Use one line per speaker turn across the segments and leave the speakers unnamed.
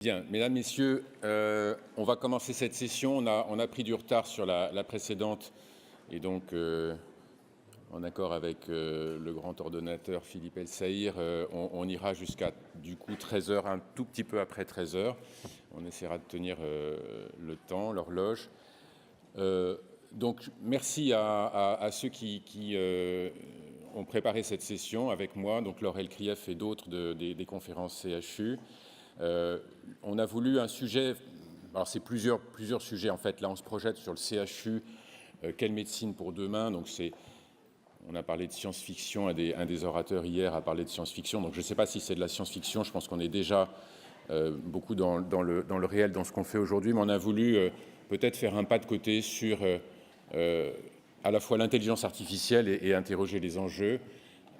Bien, mesdames, messieurs, on va commencer cette session. On a pris du retard sur la précédente et donc, en accord avec le grand ordonnateur Philippe El-Saïr, on ira jusqu'à du coup 13 heures, un tout petit peu après 13 heures. On essaiera de tenir le temps, l'horloge. Donc, merci à ceux qui ont préparé cette session avec moi, donc Laure Elkrief et d'autres des conférences CHU. On a voulu un sujet, alors c'est plusieurs sujets en fait, là on se projette sur le CHU, quelle médecine pour demain, donc on a parlé de science-fiction, un des orateurs hier a parlé de science-fiction, donc je ne sais pas si c'est de la science-fiction, je pense qu'on est déjà beaucoup dans le réel, dans ce qu'on fait aujourd'hui, mais on a voulu peut-être faire un pas de côté sur à la fois l'intelligence artificielle et interroger les enjeux,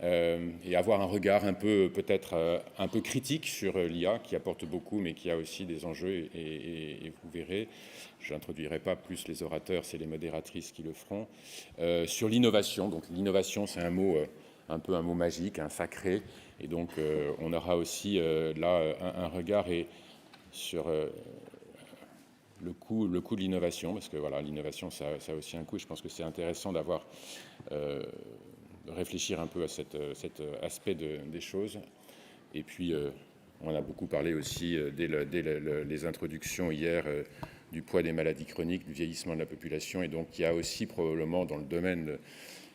et avoir un regard un peu peut-être un peu critique sur l'IA qui apporte beaucoup mais qui a aussi des enjeux et vous verrez, je n'introduirai pas plus les orateurs, c'est les modératrices qui le feront, sur l'innovation. Donc l'innovation c'est un mot un peu un mot magique, un sacré, et donc on aura aussi là un regard sur le coût de l'innovation, parce que voilà, l'innovation ça a aussi un coût, je pense que c'est intéressant d'avoir réfléchir un peu à cet aspect des choses. Et puis, on a beaucoup parlé aussi, dès les introductions hier, du poids des maladies chroniques, du vieillissement de la population. Et donc, il y a aussi probablement dans le domaine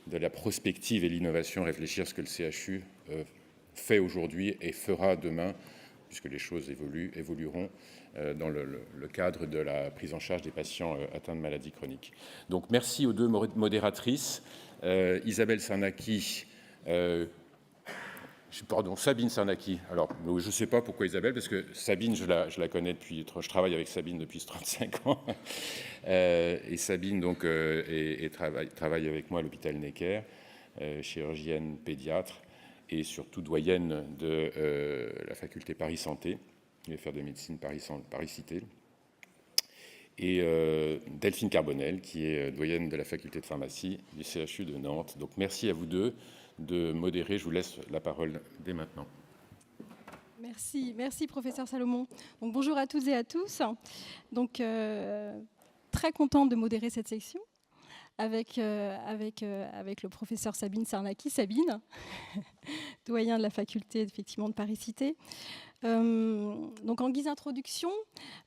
de la prospective et l'innovation, réfléchir ce que le CHU fait aujourd'hui et fera demain, puisque les choses évolueront dans le cadre de la prise en charge des patients atteints de maladies chroniques. Donc, merci aux deux modératrices. Isabelle Sarnaki, Sabine Sarnaki. Alors, je ne sais pas pourquoi Isabelle, parce que Sabine, je la connais depuis, je travaille avec Sabine depuis 35 ans. Et Sabine, donc, travaille avec moi à l'hôpital Necker, chirurgienne pédiatre et surtout doyenne de la faculté Paris-Santé, l'UFR de médecine Paris-Cité. Et Delphine Carbonel, qui est doyenne de la faculté de pharmacie du CHU de Nantes. Donc merci à vous deux de modérer. Je vous laisse la parole dès maintenant.
Merci professeur Salomon. Donc, bonjour à toutes et à tous. Donc, très contente de modérer cette section avec le professeur Sabine Sarnaki, Sabine, doyen de la faculté effectivement de Paris-Cité. Donc en guise d'introduction,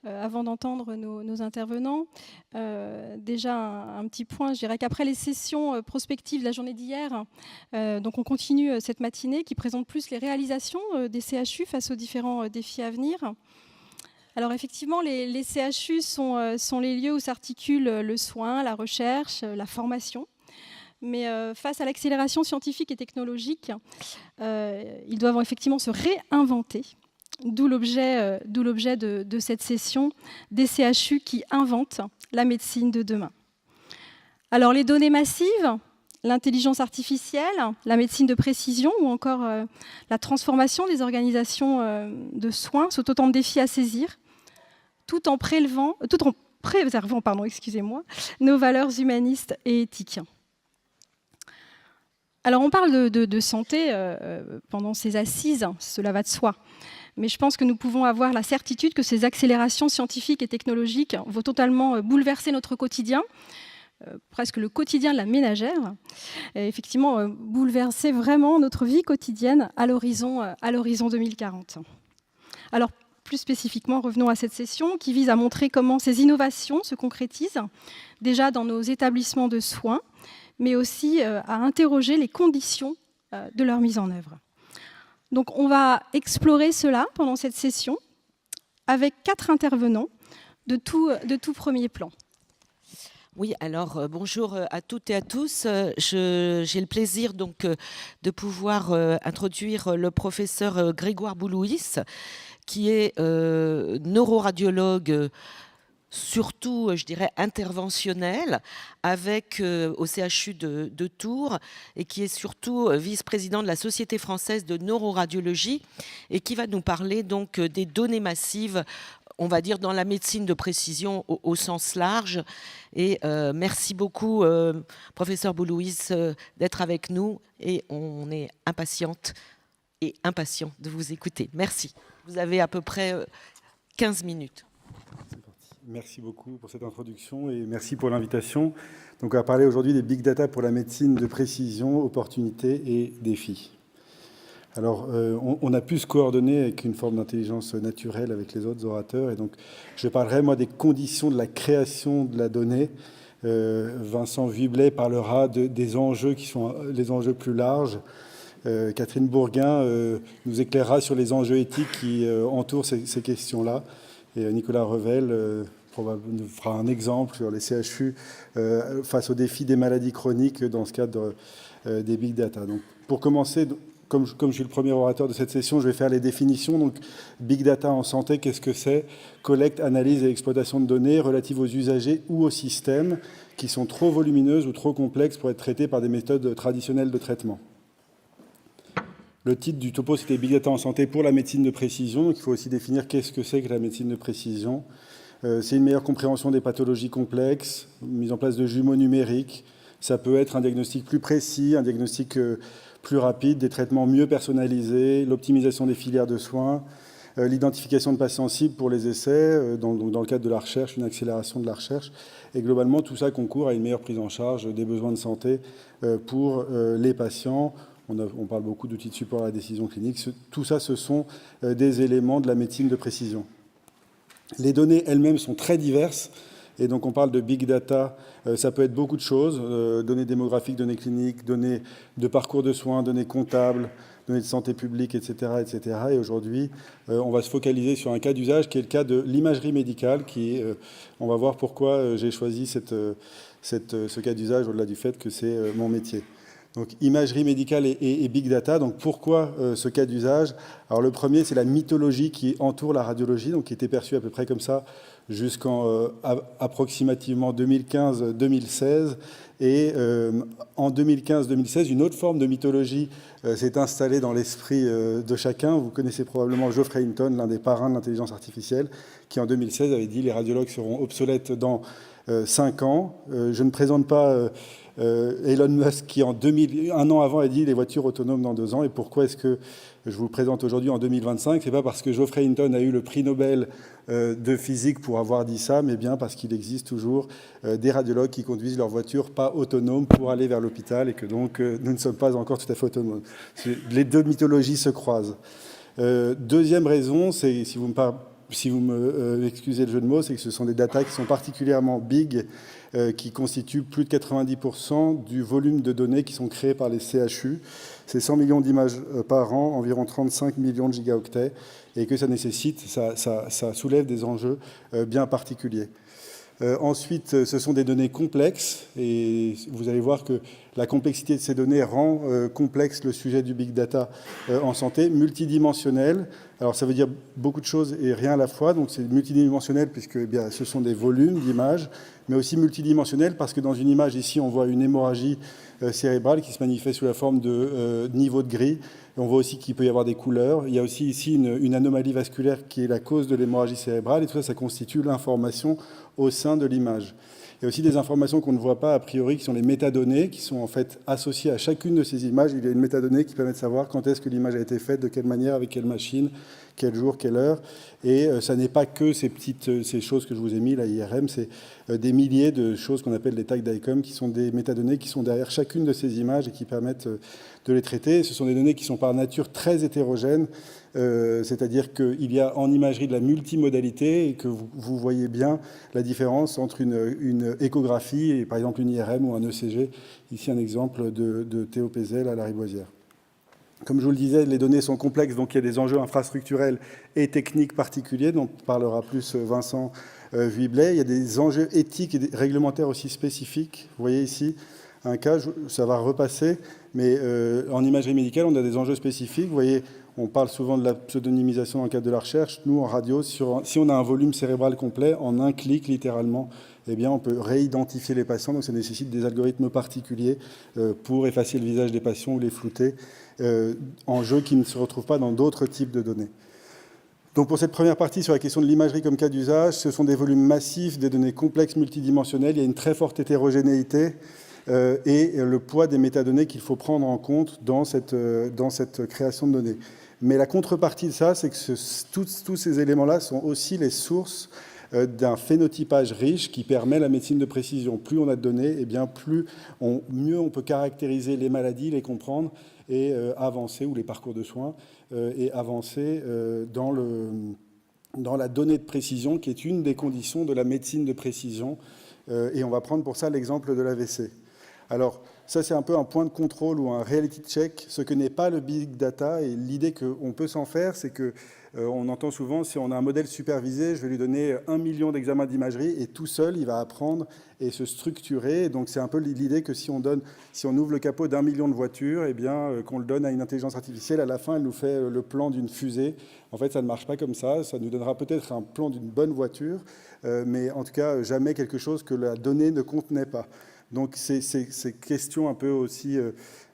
avant d'entendre nos intervenants, déjà un petit point, je dirais qu'après les sessions prospectives de la journée d'hier, donc on continue cette matinée qui présente plus les réalisations des CHU face aux différents défis à venir. Alors effectivement, les CHU sont les lieux où s'articule le soin, la recherche, la formation. Mais face à l'accélération scientifique et technologique, ils doivent effectivement se réinventer. D'où l'objet de cette session des CHU qui inventent la médecine de demain. Alors les données massives, l'intelligence artificielle, la médecine de précision ou encore la transformation des organisations de soins sont autant de défis à saisir, tout en préservant nos valeurs humanistes et éthiques. Alors on parle de santé pendant ces assises, cela va de soi. Mais je pense que nous pouvons avoir la certitude que ces accélérations scientifiques et technologiques vont totalement bouleverser notre quotidien, presque le quotidien de la ménagère, et effectivement bouleverser vraiment notre vie quotidienne à l'horizon 2040. Alors plus spécifiquement, revenons à cette session qui vise à montrer comment ces innovations se concrétisent déjà dans nos établissements de soins, mais aussi à interroger les conditions de leur mise en œuvre. Donc on va explorer cela pendant cette session avec 4 intervenants de tout premier plan.
Oui, alors bonjour à toutes et à tous. J'ai le plaisir donc de pouvoir introduire le professeur Grégoire Boulouis, qui est neuroradiologue surtout, je dirais, interventionnel avec au CHU de Tours et qui est surtout vice-président de la Société française de neuroradiologie et qui va nous parler donc des données massives, on va dire dans la médecine de précision au sens large. Et merci beaucoup, professeur Boulouis, d'être avec nous et on est impatient de vous écouter. Merci. Vous avez à peu près 15 minutes.
C'est parti. Merci beaucoup pour cette introduction et merci pour l'invitation. Donc, on va parler aujourd'hui des big data pour la médecine de précision, opportunités et défis. Alors, on a pu se coordonner avec une forme d'intelligence naturelle avec les autres orateurs. Et donc, je parlerai, moi, des conditions de la création de la donnée. Vincent Vuiblet parlera des enjeux qui sont les enjeux plus larges. Catherine Bourguin nous éclairera sur les enjeux éthiques qui entourent ces questions-là. Et Nicolas Revel nous fera un exemple sur les CHU face aux défis des maladies chroniques dans ce cadre des big data. Donc, pour commencer, comme je suis le premier orateur de cette session, je vais faire les définitions. Donc, big data en santé, qu'est-ce que c'est? Collecte, analyse et exploitation de données relatives aux usagers ou aux systèmes qui sont trop volumineuses ou trop complexes pour être traitées par des méthodes traditionnelles de traitement. Le titre du topo, c'était Big Data en santé pour la médecine de précision. Donc, il faut aussi définir qu'est-ce que c'est que la médecine de précision. C'est une meilleure compréhension des pathologies complexes, mise en place de jumeaux numériques. Ça peut être un diagnostic plus précis, un diagnostic plus rapide, des traitements mieux personnalisés, l'optimisation des filières de soins, l'identification de patients cibles pour les essais, dans le cadre de la recherche, une accélération de la recherche. Et globalement, tout ça concourt à une meilleure prise en charge des besoins de santé pour les patients. On parle beaucoup d'outils de support à la décision clinique. Tout ça, ce sont des éléments de la médecine de précision. Les données elles-mêmes sont très diverses. Et donc, on parle de big data, ça peut être beaucoup de choses, données démographiques, données cliniques, données de parcours de soins, données comptables, données de santé publique, etc. etc. Et aujourd'hui, on va se focaliser sur un cas d'usage qui est le cas de l'imagerie médicale. On va voir pourquoi j'ai choisi ce cas d'usage au-delà du fait que c'est mon métier. Donc, imagerie médicale et big data. Donc, pourquoi ce cas d'usage? Alors, le premier, c'est la mythologie qui entoure la radiologie, donc qui était perçue à peu près comme ça jusqu'en approximativement 2015-2016. Et en 2015-2016, une autre forme de mythologie s'est installée dans l'esprit de chacun. Vous connaissez probablement Geoffrey Hinton, l'un des parrains de l'intelligence artificielle, qui en 2016 avait dit « Les radiologues seront obsolètes dans 5 ans ». Je ne présente pas Elon Musk qui, un an avant, a dit « Les voitures autonomes dans 2 ans ». Et pourquoi est-ce que je vous le présente aujourd'hui en 2025? Ce n'est pas parce que Geoffrey Hinton a eu le prix Nobel de physique pour avoir dit ça, mais bien parce qu'il existe toujours des radiologues qui conduisent leur voiture pas autonome pour aller vers l'hôpital et que donc nous ne sommes pas encore tout à fait autonomes. Les deux mythologies se croisent. Deuxième raison, c'est, si vous me excusez le jeu de mots, c'est que ce sont des datas qui sont particulièrement big, qui constituent plus de 90% du volume de données qui sont créées par les CHU. C'est 100 millions d'images par an, environ 35 millions de gigaoctets, et que ça nécessite, ça soulève des enjeux bien particuliers. Ensuite, ce sont des données complexes, et vous allez voir que la complexité de ces données rend complexe le sujet du big data en santé, multidimensionnel. Alors ça veut dire beaucoup de choses et rien à la fois, donc c'est multidimensionnel puisque ce sont des volumes d'images, mais aussi multidimensionnel parce que dans une image ici on voit une hémorragie cérébrale qui se manifeste sous la forme de niveau de gris. Et on voit aussi qu'il peut y avoir des couleurs. Il y a aussi ici une anomalie vasculaire qui est la cause de l'hémorragie cérébrale et tout ça, ça constitue l'information au sein de l'image. Il y a aussi des informations qu'on ne voit pas a priori, qui sont les métadonnées, qui sont en fait associées à chacune de ces images. Il y a une métadonnée qui permet de savoir quand est-ce que l'image a été faite, de quelle manière, avec quelle machine, quel jour, quelle heure. Et ça n'est pas que ces choses que je vous ai mis, la IRM, c'est des milliers de choses qu'on appelle les tags d'ICOM, qui sont des métadonnées qui sont derrière chacune de ces images et qui permettent de les traiter. Ce sont des données qui sont par nature très hétérogènes, c'est-à-dire qu'il y a en imagerie de la multimodalité et que vous voyez bien la différence entre une échographie et par exemple une IRM ou un ECG. Ici un exemple de Théo Pézel à la Riboisière. Comme je vous le disais, les données sont complexes, donc il y a des enjeux infrastructurels et techniques particuliers, dont parlera plus Vincent Vuiblet. Il y a des enjeux éthiques et réglementaires aussi spécifiques. Vous voyez ici un cas, ça va repasser, mais en imagerie médicale, on a des enjeux spécifiques. Vous voyez, on parle souvent de la pseudonymisation dans le cadre de la recherche. Nous, en radio, si on a un volume cérébral complet, en un clic, littéralement, eh bien, on peut réidentifier les patients. Donc, ça nécessite des algorithmes particuliers pour effacer le visage des patients ou les flouter. Enjeux qui ne se retrouvent pas dans d'autres types de données. Donc pour cette première partie sur la question de l'imagerie comme cas d'usage, ce sont des volumes massifs, des données complexes multidimensionnelles, il y a une très forte hétérogénéité et le poids des métadonnées qu'il faut prendre en compte dans cette création de données. Mais la contrepartie de ça, c'est que tous ces éléments-là sont aussi les sources d'un phénotypage riche qui permet la médecine de précision. Plus on a de données, eh bien mieux on peut caractériser les maladies, les comprendre et avancer, ou les parcours de soins, et avancer dans la donnée de précision, qui est une des conditions de la médecine de précision. Et on va prendre pour ça l'exemple de l'AVC. Alors, ça, c'est un peu un point de contrôle ou un reality check, ce que n'est pas le big data. Et l'idée qu'on peut s'en faire, c'est que on entend souvent, si on a un modèle supervisé, je vais lui donner 1 million d'examens d'imagerie, et tout seul, il va apprendre et se structurer. Et donc, c'est un peu l'idée que si on ouvre le capot d'1 million de voitures, eh bien, qu'on le donne à une intelligence artificielle, à la fin, elle nous fait le plan d'une fusée. En fait, ça ne marche pas comme ça. Ça nous donnera peut-être un plan d'une bonne voiture, mais en tout cas, jamais quelque chose que la donnée ne contenait pas. Donc, ces questions un peu aussi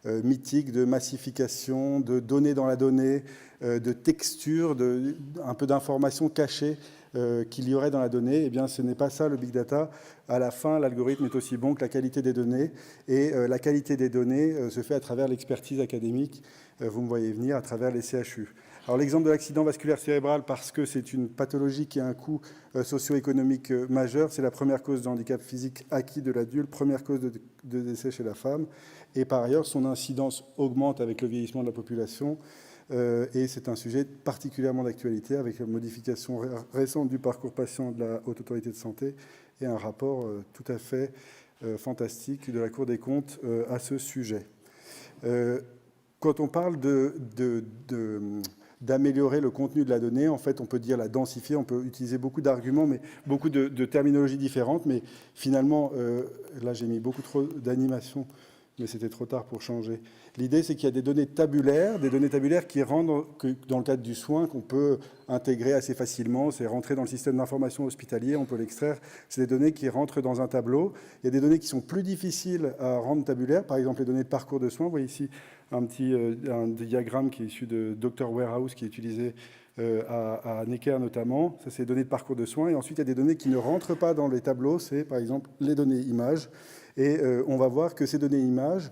mythiques de massification, de données dans la donnée, de texture, un peu d'informations cachées qu'il y aurait dans la donnée, eh bien, ce n'est pas ça le big data. À la fin, l'algorithme est aussi bon que la qualité des données, et la qualité des données se fait à travers l'expertise académique, vous me voyez venir, à travers les CHU. Alors l'exemple de l'accident vasculaire cérébral, parce que c'est une pathologie qui a un coût socio-économique majeur, c'est la première cause de handicap physique acquis de l'adulte, première cause de décès chez la femme, et par ailleurs, son incidence augmente avec le vieillissement de la population, et c'est un sujet particulièrement d'actualité avec la modification récente du parcours patient de la Haute Autorité de Santé et un rapport tout à fait fantastique de la Cour des comptes à ce sujet. Quand on parle d'améliorer le contenu de la donnée, en fait, on peut dire la densifier, on peut utiliser beaucoup d'arguments, mais beaucoup de terminologies différentes, mais finalement, là j'ai mis beaucoup trop d'animation, mais c'était trop tard pour changer. L'idée, c'est qu'il y a des données tabulaires qui rentrent dans le cadre du soin, qu'on peut intégrer assez facilement. C'est rentrer dans le système d'information hospitalier, on peut l'extraire. C'est des données qui rentrent dans un tableau. Il y a des données qui sont plus difficiles à rendre tabulaires, par exemple les données de parcours de soins. Vous voyez ici un diagramme qui est issu de Dr Warehouse, qui est utilisé à Necker notamment. Ça, c'est les données de parcours de soins. Et ensuite, il y a des données qui ne rentrent pas dans les tableaux. C'est, par exemple, les données images. Et on va voir que ces données images,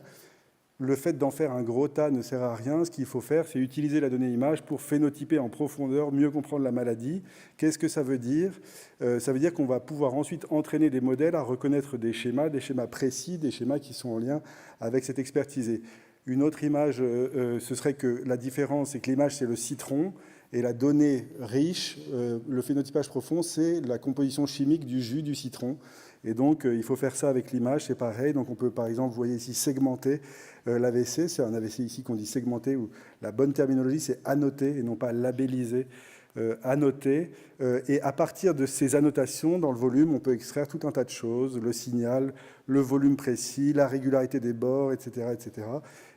le fait d'en faire un gros tas ne sert à rien. Ce qu'il faut faire, c'est utiliser la donnée image pour phénotyper en profondeur, mieux comprendre la maladie. Qu'est-ce que ça veut dire ? Ça veut dire qu'on va pouvoir ensuite entraîner des modèles à reconnaître des schémas précis, des schémas qui sont en lien avec cette expertise. Une autre image, ce serait que la différence, c'est que l'image, c'est le citron, et la donnée riche, le phénotypage profond, c'est la composition chimique du jus du citron. Et donc, il faut faire ça avec l'image, c'est pareil. Donc, on peut, par exemple, vous voyez ici, segmenter l'AVC. C'est un AVC ici qu'on dit segmenter, où la bonne terminologie, c'est annoter et non pas labelliser. Annoter. Et à partir de ces annotations, dans le volume, on peut extraire tout un tas de choses, le signal, le volume précis, la régularité des bords, etc. etc.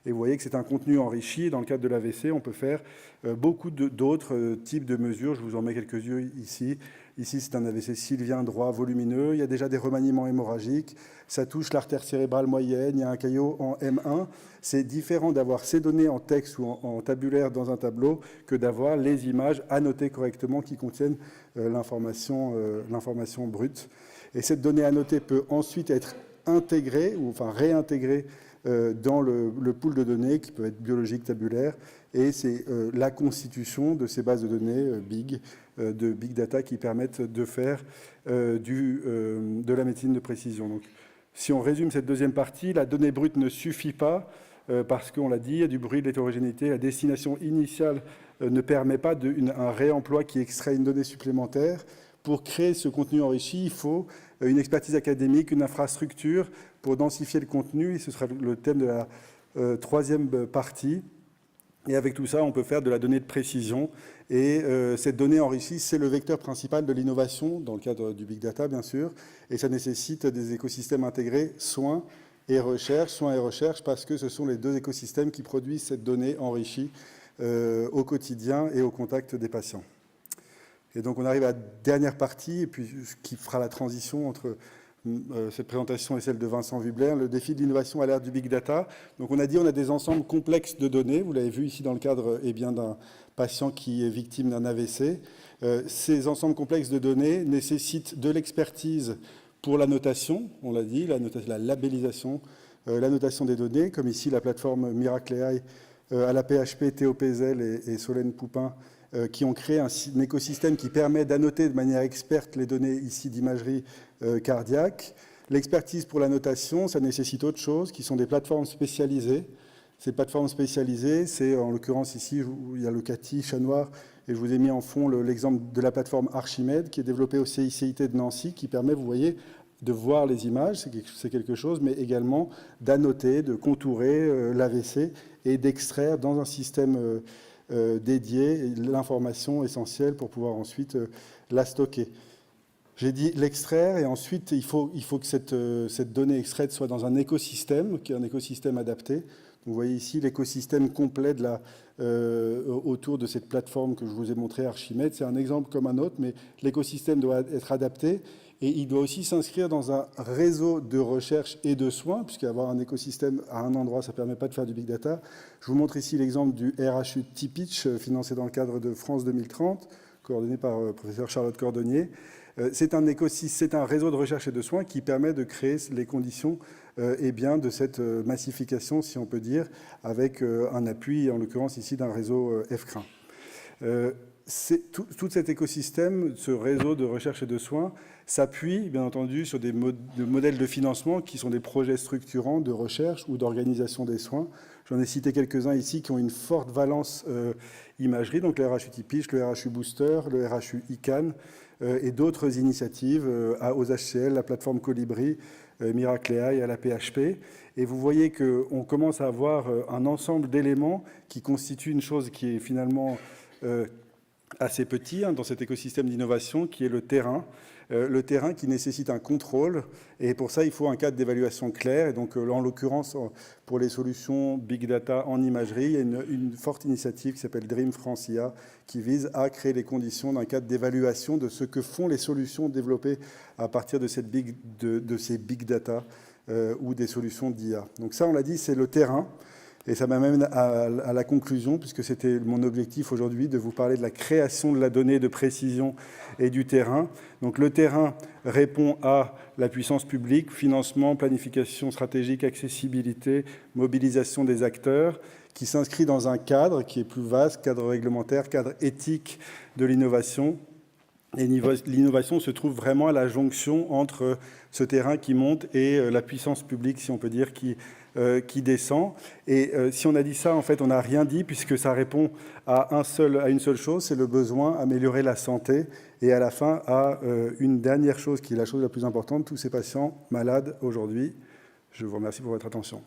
Et vous voyez que c'est un contenu enrichi. Dans le cadre de l'AVC, on peut faire beaucoup d'autres types de mesures. Je vous en mets quelques-unes ici. Ici, c'est un AVC sylvien droit volumineux. Il y a déjà des remaniements hémorragiques. Ça touche l'artère cérébrale moyenne. Il y a un caillot en M1. C'est différent d'avoir ces données en texte ou en tabulaire dans un tableau que d'avoir les images annotées correctement qui contiennent l'information brute. Et cette donnée annotée peut ensuite être intégrée ou enfin réintégrée dans le pool de données qui peut être biologique, tabulaire. Et c'est la constitution de ces bases de données de big data qui permettent de faire de la médecine de précision. Donc, si on résume cette deuxième partie, la donnée brute ne suffit pas parce qu'on l'a dit, il y a du bruit, de l'hétérogénéité. La destination initiale ne permet pas un réemploi qui extrait une donnée supplémentaire. Pour créer ce contenu enrichi, il faut une expertise académique, une infrastructure pour densifier le contenu. Et ce sera le thème de la troisième partie. Et avec tout ça, on peut faire de la donnée de précision. Et cette donnée enrichie, c'est le vecteur principal de l'innovation, dans le cadre du big data, bien sûr. Et ça nécessite des écosystèmes intégrés, soins et recherche, parce que ce sont les deux écosystèmes qui produisent cette donnée enrichie au quotidien et au contact des patients. Et donc, on arrive à la dernière partie, et puis qui fera la transition entre cette présentation et celle de Vincent Wubler, le défi de l'innovation à l'ère du big data. Donc, on a dit on a des ensembles complexes de données. Vous l'avez vu ici dans le cadre d'un patient qui est victime d'un AVC. Ces ensembles complexes de données nécessitent de l'expertise pour la notation, on l'a dit, la labellisation, la notation des données, comme ici la plateforme Miracle AI à la PHP, Théo Pézel et Solène Poupin, qui ont créé un écosystème qui permet d'annoter de manière experte les données ici d'imagerie cardiaque. L'expertise pour la notation, ça nécessite autre chose, qui sont des plateformes spécialisées. Ces plateformes spécialisées, c'est en l'occurrence ici, il y a le CATI, Chat Noir, et je vous ai mis en fond l'exemple de la plateforme Archimède, qui est développée au CICIT de Nancy, qui permet, vous voyez, de voir les images, c'est quelque chose, mais également d'annoter, de contourer l'AVC et d'extraire dans un système dédié l'information essentielle pour pouvoir ensuite la stocker. J'ai dit l'extraire et ensuite il faut que cette donnée extraite soit dans un écosystème, qui est un écosystème adapté. Vous voyez ici l'écosystème complet autour de cette plateforme que je vous ai montré, Archimède. C'est un exemple comme un autre, mais l'écosystème doit être adapté et il doit aussi s'inscrire dans un réseau de recherche et de soins, puisqu'avoir un écosystème à un endroit, ça ne permet pas de faire du big data. Je vous montre ici l'exemple du RHU T-Pitch, financé dans le cadre de France 2030, coordonné par le professeur Charlotte Cordonnier. C'est un réseau de recherche et de soins qui permet de créer les conditions de cette massification, si on peut dire, avec un appui, en l'occurrence ici, d'un réseau FCRIN. Tout cet écosystème, ce réseau de recherche et de soins, s'appuie, bien entendu, sur des modèles de financement qui sont des projets structurants de recherche ou d'organisation des soins. J'en ai cité quelques-uns ici qui ont une forte valence imagerie, donc le RHU T-Pitch, le RHU Booster, le RHU ICANN, et d'autres initiatives aux HCL, la plateforme Colibri, Miracle AI à la PHP. Et vous voyez qu'on commence à avoir un ensemble d'éléments qui constituent une chose qui est finalement assez petit dans cet écosystème d'innovation, qui est le terrain. Le terrain qui nécessite un contrôle, et pour ça, il faut un cadre d'évaluation clair. Et donc, en l'occurrence, pour les solutions Big Data en imagerie, il y a une forte initiative qui s'appelle Dream France IA, qui vise à créer les conditions d'un cadre d'évaluation de ce que font les solutions développées à partir de ces Big Data ou des solutions d'IA. Donc ça, on l'a dit, c'est le terrain. Et ça m'amène à la conclusion, puisque c'était mon objectif aujourd'hui, de vous parler de la création de la donnée de précision et du terrain. Donc le terrain répond à la puissance publique, financement, planification stratégique, accessibilité, mobilisation des acteurs, qui s'inscrit dans un cadre qui est plus vaste, cadre réglementaire, cadre éthique de l'innovation. Et l'innovation se trouve vraiment à la jonction entre ce terrain qui monte et la puissance publique, si on peut dire, qui descend. Et si on a dit ça, en fait, on n'a rien dit, puisque ça répond à une seule chose, c'est le besoin d'améliorer la santé. Et à la fin, à une dernière chose, qui est la chose la plus importante, tous ces patients malades aujourd'hui. Je vous remercie pour votre attention.